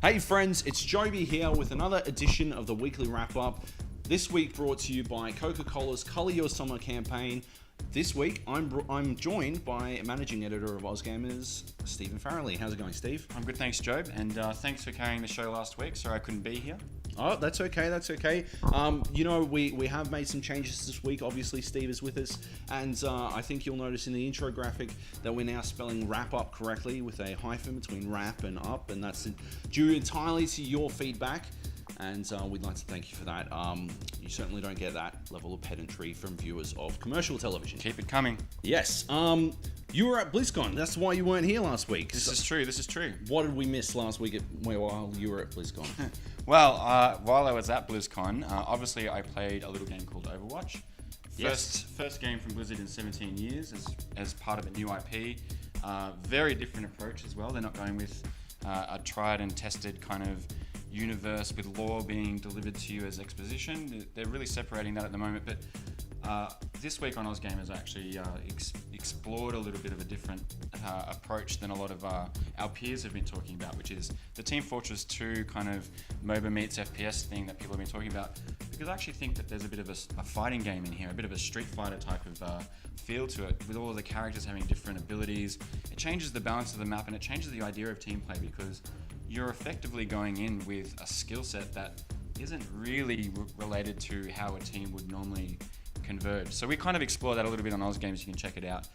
Hey friends, it's Joby here with another edition of the Weekly Wrap-Up. This week brought to you by Coca-Cola's Colour Your Summer campaign. This week, I'm joined by managing editor of AusGamers, Stephen Farrelly. How's it going, Steve? I'm good, thanks, Joab, and thanks for carrying the show last week. Sorry I couldn't be here. Oh, that's okay, that's okay. We have made some changes this week. Obviously, Steve is with us, and I think you'll notice in the intro graphic that we're now spelling wrap-up correctly with a hyphen between wrap and up, and that's due entirely to your feedback, and we'd like to thank you for that. You certainly don't get that level of pedantry from viewers of commercial television. Keep it coming. Yes. You were at Blizzcon. That's why you weren't here last week. This is true. What did we miss last week while you were at Blizzcon? Well, while I was at Blizzcon, obviously I played a little game called Overwatch. First game from Blizzard in 17 years as part of a new IP. Very different approach as well. They're not going with a tried and tested kind of universe with lore being delivered to you as exposition. They're really separating that at the moment, but this week on AusGamers I actually explored a little bit of a different approach than a lot of our peers have been talking about, which is the Team Fortress 2 kind of MOBA meets FPS thing that people have been talking about, because I actually think that there's a bit of a fighting game in here, a bit of a Street Fighter type of feel to it, with all of the characters having different abilities. It changes the balance of the map and it changes the idea of team play, because you're effectively going in with a skill set that isn't really related to how a team would normally converge. So we kind of explore that a little bit on AusGamers. You can check it out.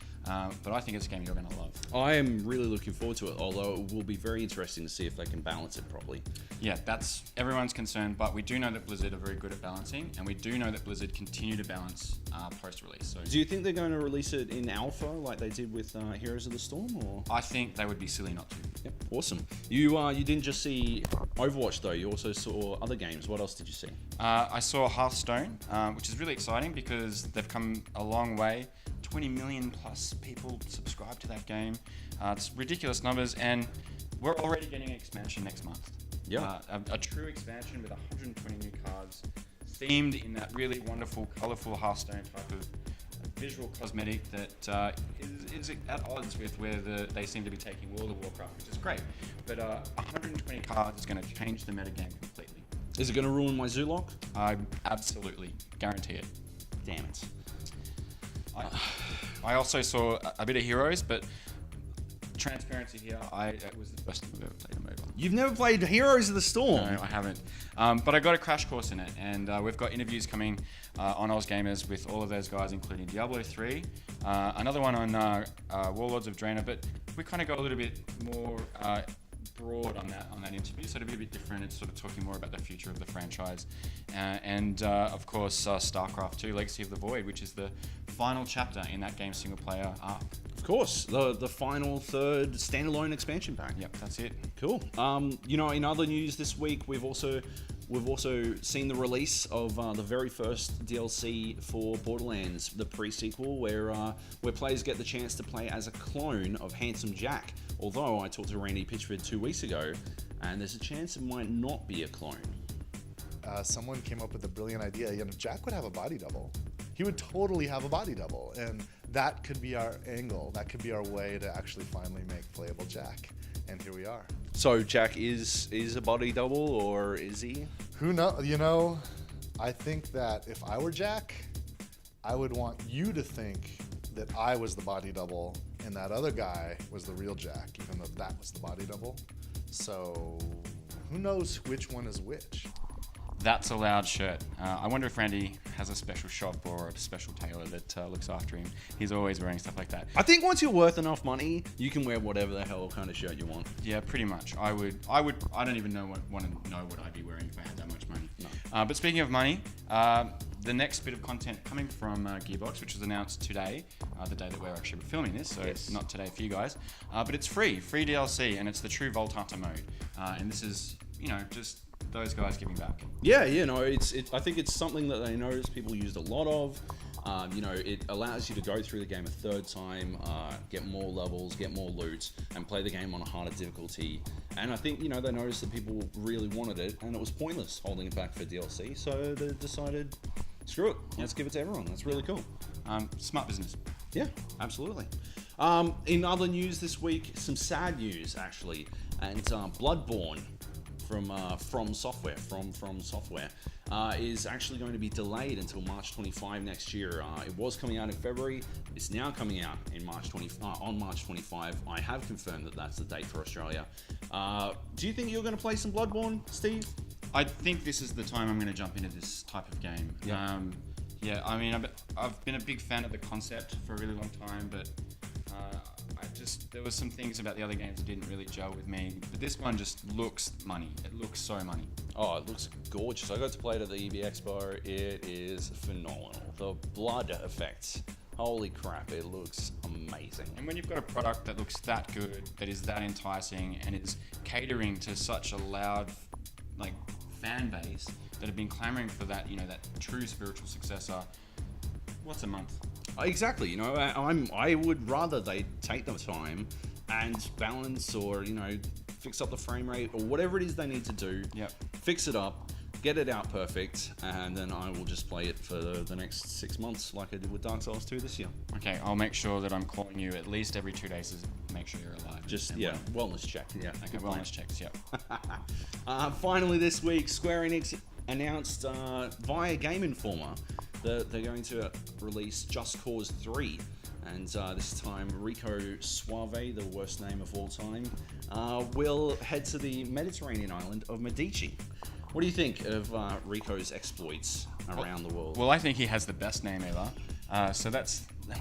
But I think it's a game you're going to love. I am really looking forward to it, although it will be very interesting to see if they can balance it properly. Yeah, that's everyone's concern, but we do know that Blizzard are very good at balancing, and we do know that Blizzard continue to balance post-release. So, do you think they're going to release it in alpha like they did with Heroes of the Storm? Or I think they would be silly not to. Yep, awesome. You didn't just see Overwatch though, you also saw other games. What else did you see? I saw Hearthstone, which is really exciting because they've come a long way. 20 million plus people subscribe to that game. It's ridiculous numbers, and we're already getting an expansion next month. Yeah, a true expansion with 120 new cards, themed in that really wonderful, colourful Hearthstone type of visual cosmetic that is at odds with where they seem to be taking World of Warcraft, which is great. But 120 cards is going to change the metagame completely. Is it going to ruin my Zoolock? I absolutely guarantee it. Damn it. I also saw a bit of Heroes, but transparency here, it was the first time I've ever played a MOBA. You've never played Heroes of the Storm? No, I haven't. But I got a crash course in it, and we've got interviews coming on AusGamers with all of those guys, including Diablo 3, another one on Warlords of Draenor, but we kind of got a little bit more broad on that interview, so it'll be a bit different. It's sort of talking more about the future of the franchise, and of course StarCraft 2 Legacy of the Void, which is the final chapter in that game's single player arc. Of course, the final third standalone expansion pack. Yep, that's it. Cool. In other news this week, we've also seen the release of the very first DLC for Borderlands, the pre-sequel, where players get the chance to play as a clone of Handsome Jack. Although I talked to Randy Pitchford 2 weeks ago, and there's a chance it might not be a clone. Someone came up with a brilliant idea. Jack would have a body double. He would totally have a body double, and that could be our angle. That could be our way to actually finally make playable Jack. And here we are. So Jack is a body double, or is he? Who knows? I think that if I were Jack, I would want you to think that I was the body double and that other guy was the real Jack, even though that was the body double. So who knows which one is which? That's a loud shirt. I wonder if Randy has a special shop or a special tailor that looks after him. He's always wearing stuff like that. I think once you're worth enough money, you can wear whatever the hell kind of shirt you want. Yeah, pretty much. I don't even want to know what I'd be wearing if I had that much money. No. But speaking of money, the next bit of content coming from Gearbox, which was announced today, the day that we're actually filming this, so yes. Not today for you guys, but it's free DLC, and it's the true Vault Hunter mode, and this is just those guys giving back. Yeah, I think it's something that they notice people used a lot of. It allows you to go through the game a third time, get more levels, get more loot, and play the game on a harder difficulty. And I think, they noticed that people really wanted it, and it was pointless holding it back for DLC, so they decided, screw it, let's give it to everyone. That's really cool. Smart business. Yeah, absolutely. In other news this week, some sad news, actually, and Bloodborne from software is actually going to be delayed until March 25 next year. It was coming out in February. It's now coming out in on March 25. I have confirmed that that's the date for Australia. Do you think you're going to play some Bloodborne, Steve? I think this is the time I'm going to jump into this type of game. Yeah. Yeah, I mean, I've been a big fan of the concept for a really long time, but there was some things about the other games that didn't really gel with me. But this one just looks money. It looks so money. Oh, it looks gorgeous. I got to play it at the EB Expo. It is phenomenal. The blood effects. Holy crap, it looks amazing. And when you've got a product that looks that good, that is that enticing, and is catering to such a loud, fan base that have been clamoring for that, that true spiritual successor, what's a month? Exactly. I would rather they take the time and balance or fix up the frame rate or whatever it is they need to do. Yep. Fix it up, get it out perfect, and then I will just play it for the next 6 months like I did with Dark Souls 2 this year. Okay, I'll make sure that I'm calling you at least every 2 days to make sure you're alive. Wellness check. Yeah. Okay, wellness checks. Yep. Finally, this week, Square Enix announced via Game Informer that they're going to release Just Cause 3. And this time, Rico Suave, the worst name of all time, will head to the Mediterranean island of Medici. What do you think of Rico's exploits around the world? Well, I think he has the best name ever. So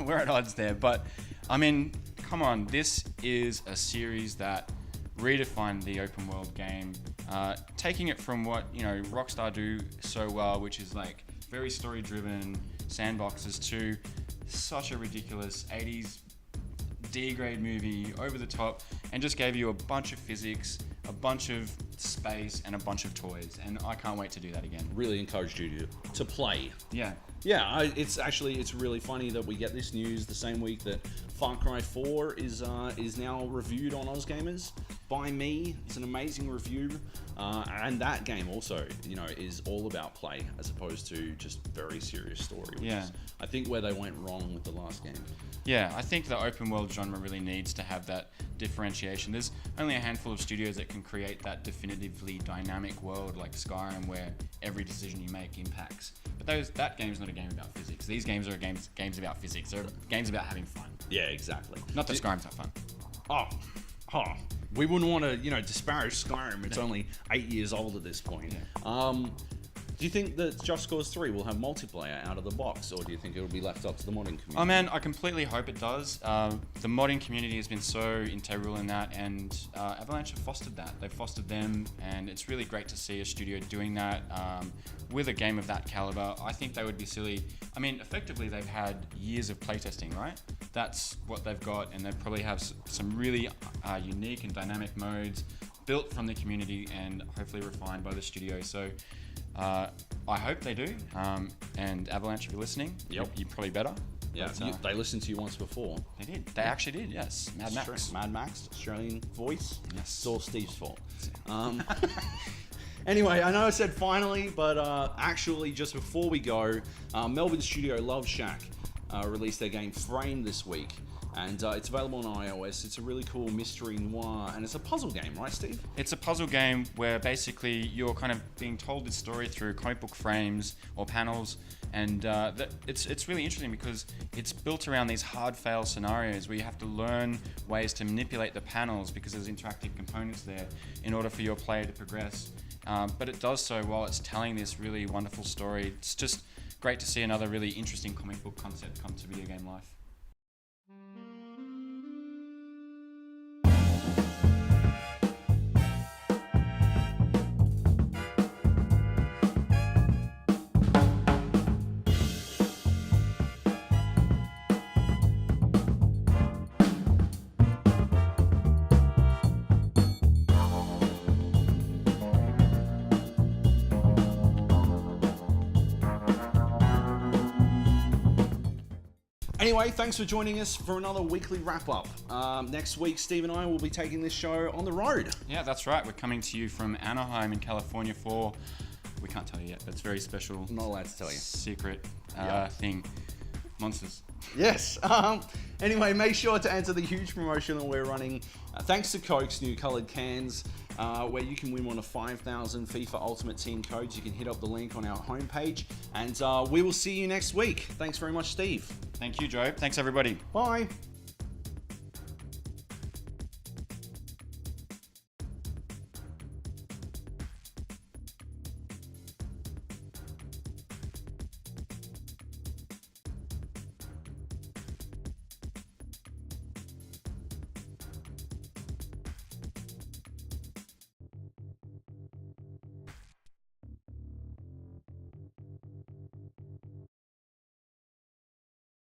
we're at odds there. But, I mean, come on. This is a series that redefined the open world game, taking it from what, Rockstar do so well, which is very story driven sandboxes, to such a ridiculous 80s D-grade movie, over the top, and just gave you a bunch of physics, a bunch of space, and a bunch of toys. And I can't wait to do that again. Really encouraged you to play. Yeah. Yeah, it's really funny that we get this news the same week that Far Cry 4 is now reviewed on AusGamers by me. It's an amazing review, and that game also, is all about play as opposed to just very serious story. Which is, I think, where they went wrong with the last game. Yeah, I think the open world genre really needs to have that differentiation. There's only a handful of studios that can create that definitively dynamic world like Skyrim, where every decision you make impacts. But that game's not a game about physics. These games are games about physics. They're games about having fun. Yeah, exactly. Not that Skyrim's not fun. We wouldn't want to, disparage Skyrim. It's only 8 years old at this point. Yeah. Do you think that Just Cause 3 will have multiplayer out of the box, or do you think it'll be left up to the modding community? Oh man, I completely hope it does. The modding community has been so integral in that, and Avalanche have fostered that. They've fostered them, and it's really great to see a studio doing that with a game of that caliber. I think they would be silly. I mean, effectively, they've had years of playtesting, right? That's what they've got, and they probably have some really unique and dynamic modes built from the community and hopefully refined by the studio. So I hope they do. And Avalanche, if you're listening, Yep. you're probably better. Yeah, But, they listened to you once before. they did. They actually did, yes. Mad That's Max. true. Mad Max, Australian voice. Yes. It's all Steve's fault. Anyway, I know I said finally, but actually just before we go, Melbourne studio Love Shack released their game Frame this week. And it's available on iOS. It's a really cool mystery noir, and it's a puzzle game, right, Steve? It's a puzzle game where basically you're kind of being told this story through comic book frames or panels, and it's really interesting because it's built around these hard fail scenarios where you have to learn ways to manipulate the panels because there's interactive components there in order for your player to progress. But it does so while it's telling this really wonderful story. It's just great to see another really interesting comic book concept come to video game life. Anyway, thanks for joining us for another weekly wrap-up. Next week, Steve and I will be taking this show on the road. Yeah, that's right. We're coming to you from Anaheim in California for, we can't tell you yet, but it's a very special, I'm not allowed to tell you. secret thing. Monsters. Yes. Anyway, make sure to enter the huge promotion that we're running. Thanks to Coke's new coloured cans. where you can win one of 5,000 FIFA Ultimate Team codes. You can hit up the link on our homepage, and we will see you next week. Thanks very much, Steve. Thank you, Joab. Thanks, everybody. Bye.